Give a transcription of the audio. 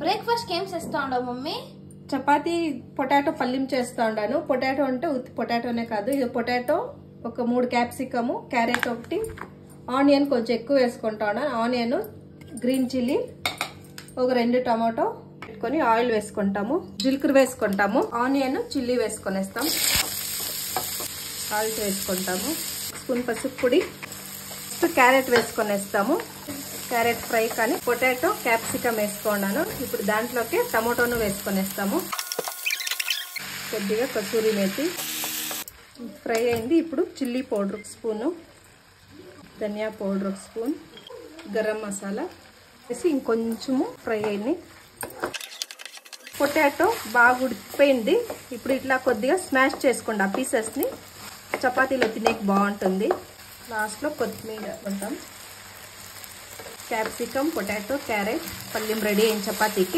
Breakfast ఏం చేస్తా ఉండవు మమ్మీ? చపాతీ పొటాటో పల్లిం చేస్తా ఉండాను. పొటాటో అంటే ఉత్తి పొటాటోనే కాదు, ఇది పొటాటో ఒక 3 క్యాప్సికము, క్యారెట్ ఒకటి, ఆనియన్ కొంచెం ఎక్కువ వేసుకుంటా ఉన్నాను. ఆనియన్, గ్రీన్ చిల్లీ, ఒక 2 టమాటో పెట్టుకొని ఆయిల్ వేసుకుంటాము, జీలకర్ర వేసుకుంటాము, ఆనియన్ చిల్లీ వేసుకొనేస్తాం, సాల్ట్ వేసుకుంటాము, స్పూన్ పసుపు పొడి, క్యారెట్ వేసుకొనేస్తాము. క్యారెట్ ఫ్రై కానీ పొటాటో క్యాప్సికమ్ వేసుకున్నాను. ఇప్పుడు దాంట్లోకి టమాటోను వేసుకొనేస్తాము, కొద్దిగా కసూరి మేతి ఫ్రై అయింది. ఇప్పుడు చిల్లీ పౌడర్ 1 స్పూను, ధనియా పౌడర్ 1 స్పూన్, గరం మసాలా వేసి ఇంకొంచెము ఫ్రై అయింది. పొటాటో బాగా ఉడికిపోయింది. ఇప్పుడు ఇట్లా కొద్దిగా స్మాష్ చేసుకోండి ఆ పీసెస్ని, చపాతీలో తినేకి బాగుంటుంది. లాస్ట్లో కొత్తిమీర కొంటాం. క్యాప్సికమ్, పొటాటో, క్యారెట్ పల్లిం రెడీ అయిన చపాతీకి.